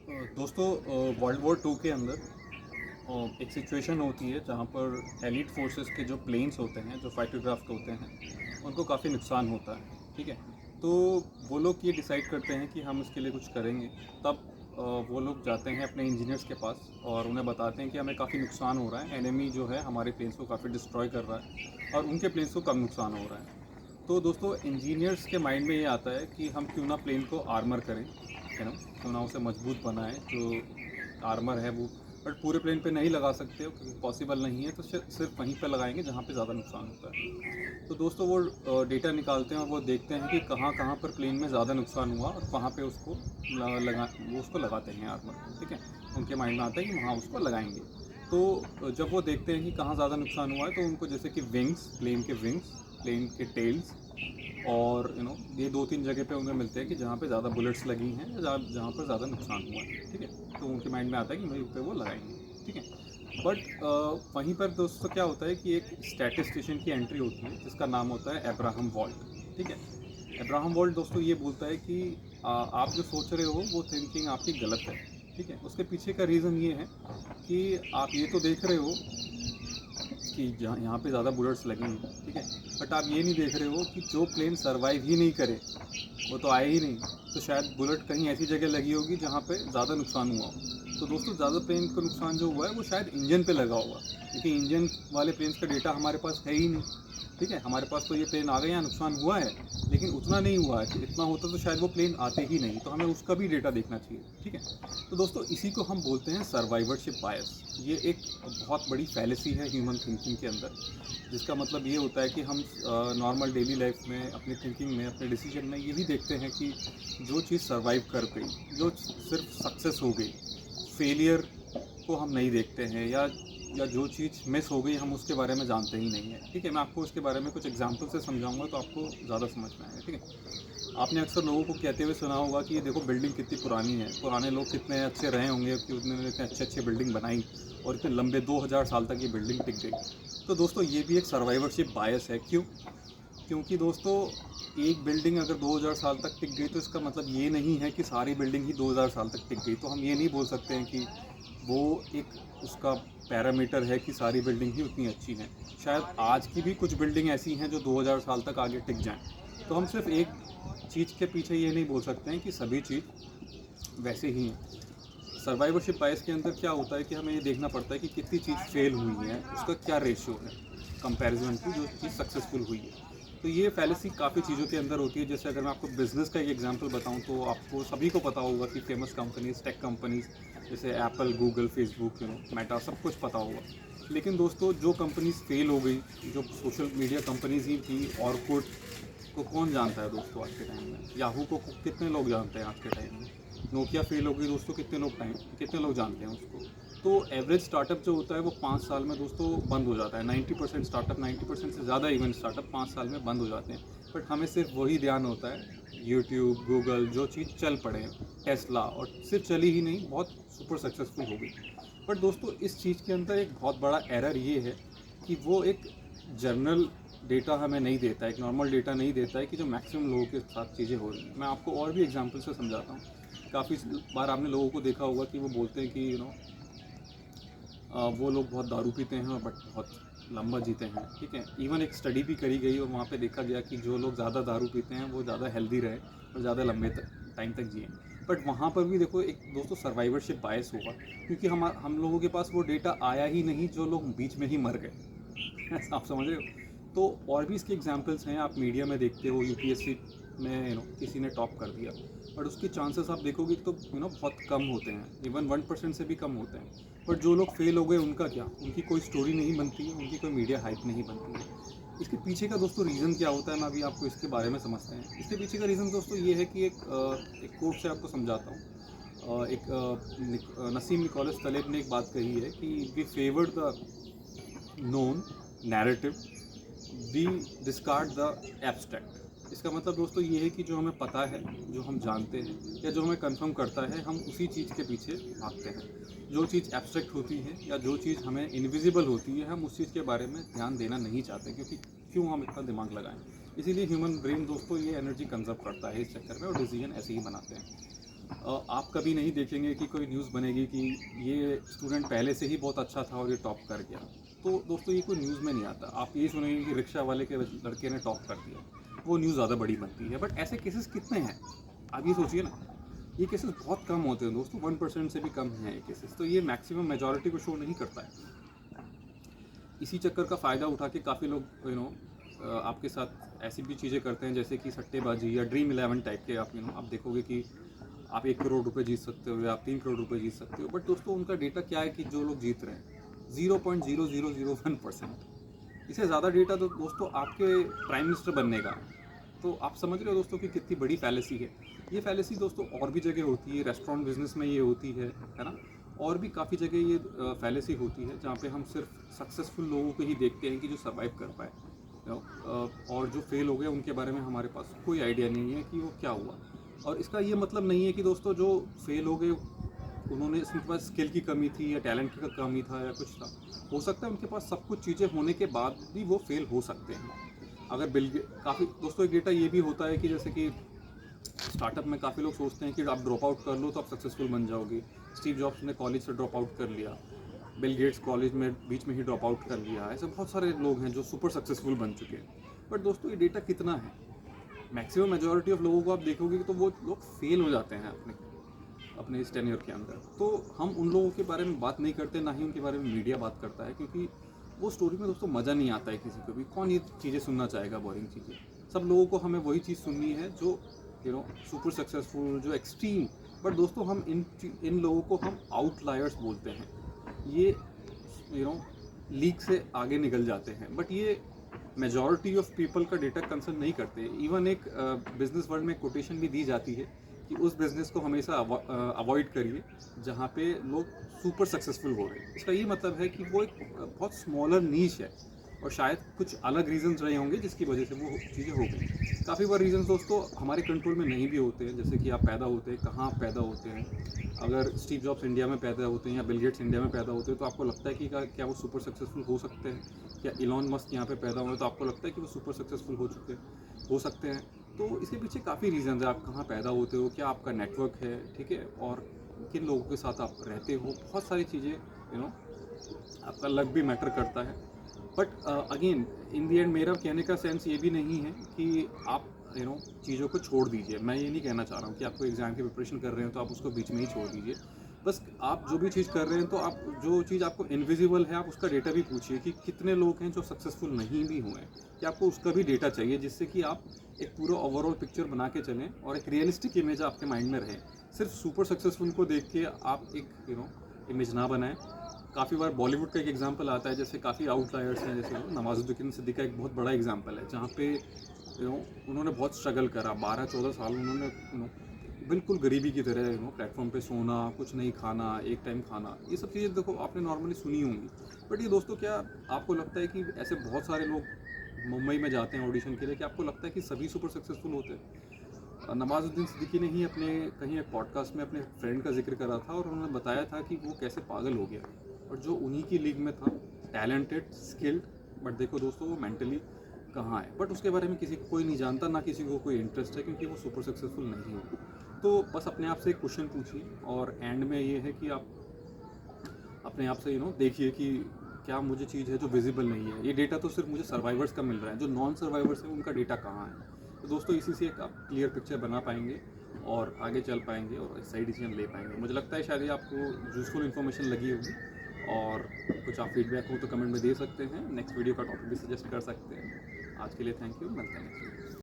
दोस्तों, world war to के अंदर एक सिचुएशन होती है जहाँ पर एलिट फोर्सेस के जो प्लेन्स होते हैं, जो फाइटर क्राफ्ट होते हैं, उनको काफ़ी नुकसान होता है। ठीक है। तो वो लोग ये डिसाइड करते हैं कि हम इसके लिए कुछ करेंगे। तब वो लोग जाते हैं अपने इंजीनियर्स के पास और उन्हें बताते हैं कि हमें काफ़ी नुकसान हो रहा है, एनिमी जो है हमारे प्लेन्स को काफ़ी डिस्ट्रॉय कर रहा है और उनके प्लेन्स को कम नुकसान हो रहा है। तो दोस्तों, इंजीनियर्स के माइंड में ये आता है कि हम क्यों ना प्लेन को आर्मर करें, है ना, क्यों ना उसे मजबूत बनाएं। जो आर्मर है वो बट पूरे प्लेन पे नहीं लगा सकते हो क्योंकि पॉसिबल नहीं है, तो सिर्फ वहीं पे लगाएंगे जहाँ पे ज़्यादा नुकसान होता है। तो दोस्तों, वो डेटा निकालते हैं और वो देखते हैं कि कहाँ कहाँ पर प्लेन में ज़्यादा नुकसान हुआ और वहाँ पे उसको वो उसको लगाते हैं आर्मर को। ठीक है। उनके माइंड में आता है कि वहाँ उसको लगाएंगे। तो जब वो देखते हैं कि कहाँ ज़्यादा नुकसान हुआ है, तो उनको जैसे कि विंग्स, प्लेन के टेल्स और ये दो तीन जगह पे उन्हें मिलते हैं कि जहाँ पे ज़्यादा बुलेट्स लगी हैं, जहाँ जहाँ पर ज़्यादा नुकसान हुआ है। ठीक है। तो उनके माइंड में आता है कि वहीं पे वो लगाएंगे। ठीक है। बट वहीं पर दोस्तों क्या होता है कि एक स्टैटिस्टिशियन की एंट्री होती है जिसका नाम होता है अब्राहम वॉल्ट। ठीक है। अब्राहम वॉल्ट दोस्तों ये बोलता है कि आप जो सोच रहे हो वो थिंकिंग आपकी गलत है। ठीक है। उसके पीछे का रीज़न ये है कि आप ये तो देख रहे हो कि जहाँ यहाँ पे ज़्यादा बुलेट्स लगी हैं। ठीक है। बट आप ये नहीं देख रहे हो कि जो प्लेन सरवाइव ही नहीं करे, वो तो आए ही नहीं, तो शायद बुलेट कहीं ऐसी जगह लगी होगी जहाँ पे ज़्यादा नुकसान हुआ हो। तो दोस्तों, ज़्यादा प्लेन का नुकसान जो हुआ है वो शायद इंजन पे लगा होगा, क्योंकि इंजन वाले प्लेन्स का डेटा हमारे पास है ही नहीं। ठीक है। हमारे पास तो ये प्लेन आ गए, यहाँ नुकसान हुआ है, लेकिन उतना नहीं हुआ है। इतना होता तो शायद वो प्लेन आते ही नहीं, तो हमें उसका भी डेटा देखना चाहिए। ठीक है। तो दोस्तों, इसी को हम बोलते हैं सर्वाइवरशिप बायस। ये एक बहुत बड़ी फैलेसी है ह्यूमन थिंकिंग के अंदर, जिसका मतलब ये होता है कि हम नॉर्मल डेली लाइफ में, अपनी थिंकिंग में, अपने डिसीजन में ये भी देखते हैं कि जो चीज़ सर्वाइव कर गई, जो सिर्फ सक्सेस हो गई, फेलियर को हम नहीं देखते हैं, या जो चीज़ मिस हो गई हम उसके बारे में जानते ही नहीं है। ठीक है। मैं आपको उसके बारे में कुछ एग्जांपल से समझाऊंगा तो आपको ज़्यादा समझ में आएगा। ठीक है। आपने अक्सर लोगों को कहते हुए सुना होगा कि ये देखो बिल्डिंग कितनी पुरानी है, पुराने लोग कितने अच्छे रहे होंगे कि उन्होंने इतने अच्छे अच्छे बिल्डिंग बनाई और इतने लंबे 2000 साल तक ये बिल्डिंग टिक गई। तो दोस्तों, ये भी एक सर्वाइवरशिप बायस है। क्यों? क्योंकि दोस्तों, एक बिल्डिंग अगर 2000 साल तक टिक गई तो इसका मतलब ये नहीं है कि सारी बिल्डिंग ही 2000 साल तक टिक गई। तो हम ये नहीं बोल सकते हैं कि वो एक उसका पैरामीटर है कि सारी बिल्डिंग ही उतनी अच्छी हैं। शायद आज की भी कुछ बिल्डिंग ऐसी हैं जो 2000 साल तक आगे टिक जाएं। तो हम सिर्फ एक चीज़ के पीछे ये नहीं बोल सकते हैं कि सभी चीज़ वैसे ही हैं। सर्वाइवरशिप बायस के अंदर क्या होता है कि हमें ये देखना पड़ता है कि कितनी चीज़ फेल हुई है, उसका क्या रेशियो है कंपैरिजन टू जो चीज़ सक्सेसफुल हुई है। तो ये फैलेसी काफ़ी चीज़ों के अंदर होती है। जैसे अगर मैं आपको बिज़नेस का एक एग्जांपल बताऊं, तो आपको सभी को पता होगा कि फेमस कंपनीज, टेक कंपनीज जैसे एप्पल, गूगल, फेसबुक, मेटा, सब कुछ पता होगा। लेकिन दोस्तों, जो कंपनीज फेल हो गई, जो सोशल मीडिया कंपनीज ही थी, ऑर्कुट को कौन जानता है दोस्तों आज के टाइम में? याहू को कितने लोग जानते हैं आज के टाइम में? नोकिया फेल हो गई दोस्तों, कितने लोग जानते हैं उसको? तो एवरेज स्टार्टअप जो होता है वो 5 साल में दोस्तों बंद हो जाता है। 90% स्टार्टअप, 90% से ज़्यादा इवन स्टार्टअप 5 साल में बंद हो जाते हैं। बट हमें सिर्फ वही ध्यान होता है, यूट्यूब, गूगल, जो चीज़ चल पड़े, टेस्ला, और सिर्फ चली ही नहीं, बहुत सुपर सक्सेसफुल हो गई। बट दोस्तों, इस चीज़ के अंदर एक बहुत बड़ा एरर ये है कि वो एक जनरल डेटा हमें नहीं देता है, एक नॉर्मल डेटा नहीं देता है कि जो मैक्सिमम लोगों के साथ चीज़ें हो रही हैं। मैं आपको और भी एग्जांपल से समझाता हूँ। काफ़ी बार आपने लोगों को देखा होगा कि वो बोलते हैं कि वो लोग बहुत दारू पीते हैं और बट बहुत लंबा जीते हैं। ठीक है। इवन एक स्टडी भी करी गई और वहाँ पे देखा गया कि जो लोग ज़्यादा दारू पीते हैं वो ज़्यादा हेल्दी रहे और ज़्यादा लंबे टाइम तक जिए। बट वहाँ पर भी देखो एक दोस्तों सर्वाइवरशिप बायस होगा, क्योंकि हम लोगों के पास वो डेटा आया ही नहीं जो लोग बीच में ही मर गए। आप समझ रहे हो? तो और भी इसके एग्जांपल्स हैं। आप मीडिया में देखते हो, यूपीएससी में किसी ने टॉप कर दिया, बट उसके चांसेस आप देखोगे तो बहुत कम होते हैं, इवन 1% से भी कम होते हैं। बट जो लोग फेल हो गए उनका क्या? उनकी कोई स्टोरी नहीं बनती है, उनकी कोई मीडिया हाइप नहीं बनती है। इसके पीछे का दोस्तों रीज़न क्या होता है, मैं अभी आपको इसके बारे में समझते हैं। इसके पीछे का रीज़न दोस्तों ये है कि एक कोट से आपको समझाता हूँ। नसीम निकोलस तलेब ने एक बात कही है कि we favoured the known narrative, we discard the abstract. इसका मतलब दोस्तों ये है कि जो हमें पता है, जो हम जानते हैं, या जो हमें कंफर्म करता है, हम उसी चीज़ के पीछे भागते हैं। जो चीज़ एब्स्ट्रैक्ट होती है या जो चीज़ हमें इनविजिबल होती है, हम उस चीज़ के बारे में ध्यान देना नहीं चाहते, क्योंकि क्यों हम इतना दिमाग लगाएं। इसीलिए ह्यूमन ब्रेन दोस्तों ये एनर्जी कंजर्व करता है इस चक्कर में, और डिसीजन ऐसे ही बनाते हैं। आप कभी नहीं देखेंगे कि कोई न्यूज़ बनेगी कि ये स्टूडेंट पहले से ही बहुत अच्छा था और ये टॉप कर गया। तो दोस्तों ये कोई न्यूज़ में नहीं आता। आप ये सुनेंगे कि रिक्शा वाले के लड़के ने टॉप कर दिया, वो न्यूज़ ज़्यादा बड़ी बनती है। बट ऐसे केसेस कितने हैं, आप ये सोचिए ना। ये केसेस बहुत कम होते हैं दोस्तों, 1% से भी कम हैं ये केसेस। तो ये मैक्सिमम मेजॉरिटी को शो नहीं करता है। इसी चक्कर का फ़ायदा उठा के काफ़ी लोग आपके साथ ऐसी भी चीज़ें करते हैं, जैसे कि सट्टेबाजी या ड्रीम 11 टाइप के। आप देखोगे कि आप 1 करोड़ रुपए जीत सकते हो या आप 3 करोड़ रुपए जीत सकते हो। बट दोस्तों उनका डेटा क्या है कि जो लोग जीत रहे हैं 0.0001%। इससे ज़्यादा डेटा तो दोस्तों आपके प्राइम मिनिस्टर बनने का। तो आप समझ रहे हो दोस्तों कि कितनी बड़ी फैलेसी है। ये फैलेसी दोस्तों और भी जगह होती है, रेस्टोरेंट बिजनेस में ये होती है ना। और भी काफ़ी जगह ये फैलेसी होती है, जहाँ पे हम सिर्फ सक्सेसफुल लोगों को ही देखते हैं कि जो सर्वाइव कर पाए, और जो फेल हो गए उनके बारे में हमारे पास कोई आइडिया नहीं है कि वो क्या हुआ। और इसका ये मतलब नहीं है कि दोस्तों जो फेल हो गए उन्होंने, उनके पास स्किल की कमी थी या टैलेंट की कमी था या कुछ था। हो सकता है उनके पास सब कुछ चीज़ें होने के बाद भी वो फेल हो सकते हैं। अगर काफ़ी दोस्तों एक डेटा ये भी होता है कि जैसे कि स्टार्टअप में काफ़ी लोग सोचते हैं कि आप ड्रॉप आउट कर लो तो आप सक्सेसफुल बन जाओगे। स्टीव जॉब्स ने कॉलेज से ड्रॉप आउट कर लिया, बिल गेट्स कॉलेज में बीच में ही ड्रॉप आउट कर लिया। ऐसे बहुत सारे लोग हैं जो सुपर सक्सेसफुल बन चुके हैं। बट दोस्तों ये डेटा कितना है, मैक्सिमम मेजॉरिटी ऑफ लोगों को आप देखोगे तो वो लोग फेल हो जाते हैं अपने इस टेन्योर के अंदर। तो हम उन लोगों के बारे में बात नहीं करते, ना ही उनके बारे में मीडिया बात करता है, क्योंकि वो स्टोरी में दोस्तों मज़ा नहीं आता है किसी को भी। कौन ये चीज़ें सुनना चाहेगा, बोरिंग चीज़ें। सब लोगों को हमें वही चीज़ सुननी है जो सुपर सक्सेसफुल, जो एक्सट्रीम। बट दोस्तों हम इन लोगों को हम आउटलायर्स बोलते हैं। ये लीग से आगे निकल जाते हैं, बट ये मेजॉरिटी ऑफ पीपल का डेटा कंसर्न नहीं करते। इवन एक बिजनेस वर्ल्ड में कोटेशन भी दी जाती है कि उस बिज़नेस को हमेशा अवॉइड करिए जहाँ पे लोग सुपर सक्सेसफुल हो रहे हैं। इसका ये मतलब है कि वो एक बहुत स्मॉलर नीश है, और शायद कुछ अलग रीजंस रहे होंगे जिसकी वजह से वो चीज़ें हो गई। काफ़ी बार रीजंस दोस्तों हमारे कंट्रोल में नहीं भी होते हैं, जैसे कि आप पैदा होते हैं, कहाँ आप पैदा होते हैं। अगर स्टीव जॉब्स इंडिया में पैदा होते हैं या बिल गेट्स इंडिया में पैदा होते हैं तो आपको लगता है कि क्या वो सुपर सक्सेसफुल हो सकते हैं? क्या इलॉन मस्क यहाँ पे पैदा हुए तो आपको लगता है कि वो सुपर सक्सेसफुल हो सकते हैं? तो इसके पीछे काफ़ी रीजन है। आप कहाँ पैदा होते हो, क्या आपका नेटवर्क है, ठीक है, और किन लोगों के साथ आप रहते हो, बहुत सारी चीज़ें आपका लक भी मैटर करता है। But again in the and मेरा कहने का सेंस ये भी नहीं है कि आप चीज़ों को छोड़ दीजिए। मैं ये नहीं कहना चाह रहा हूँ कि आपको एग्ज़ाम की प्रिपरेशन कर रहे हैं तो आप उसको बीच में ही छोड़ दीजिए। बस आप जो भी चीज़ कर रहे हैं तो आप जो चीज़ आपको इनविजिबल है आप उसका डेटा भी पूछिए कि कितने लोग हैं जो सक्सेसफुल नहीं भी हुए हैं, कि आपको उसका भी डेटा चाहिए, जिससे कि आप एक पूरा ओवरऑल पिक्चर बना के चलें और एक रियलिस्टिक इमेज आपके माइंड में रहे। सिर्फ सुपर सक्सेसफुल को देख के आप एक इमेज ना बनाएं। काफ़ी बार बॉलीवुड का एक एग्जांपल आता है, जैसे काफ़ी आउटलायर्स हैं, जैसे नवाजुद्दीन सिद्दीकी का एक बहुत बड़ा एग्जांपल है, जहाँ पे उन्होंने बहुत स्ट्रगल करा। 12-14 साल उन्होंने बिल्कुल गरीबी की तरह प्लेटफॉर्म पे सोना, कुछ नहीं खाना, एक टाइम खाना, ये सब चीज़ें देखो आपने नॉर्मली सुनी होंगी। बट ये दोस्तों क्या आपको लगता है कि ऐसे बहुत सारे लोग मुंबई में जाते हैं ऑडिशन के लिए, कि आपको लगता है कि सभी सुपर सक्सेसफुल होते हैं? नवाजुद्दीन सिद्दीकी ने ही अपने कहीं एक पॉडकास्ट में अपने फ्रेंड का जिक्र करा था और उन्होंने बताया था कि वो कैसे पागल हो गया, और जो उन्हीं की लीग में था, टैलेंटेड, स्किल्ड, बट देखो दोस्तों वो मेंटली कहाँ है। बट उसके बारे में किसी को कोई नहीं जानता, ना किसी को कोई इंटरेस्ट है, क्योंकि वो सुपर सक्सेसफुल नहीं हो। तो बस अपने आप से एक क्वेश्चन पूछिए, और एंड में ये है कि आप अपने आप से देखिए कि क्या मुझे चीज़ है जो विजिबल नहीं है। ये डेटा तो सिर्फ मुझे सर्वाइवर्स का मिल रहा है, जो नॉन सर्वाइवर्स हैं उनका डेटा कहाँ है। तो दोस्तों इसी से एक आप क्लियर पिक्चर बना पाएंगे और आगे चल पाएंगे और सही डिसीजन ले पाएंगे। मुझे लगता है शायद ये आपको यूज़फुल इन्फॉर्मेशन लगी होगी, और कुछ आप फीडबैक हो तो कमेंट में दे सकते हैं। नेक्स्ट वीडियो का टॉपिक भी सजेस्ट कर सकते हैं। आज के लिए थैंक यू, मिलते हैं नेक्स्ट वीडियो।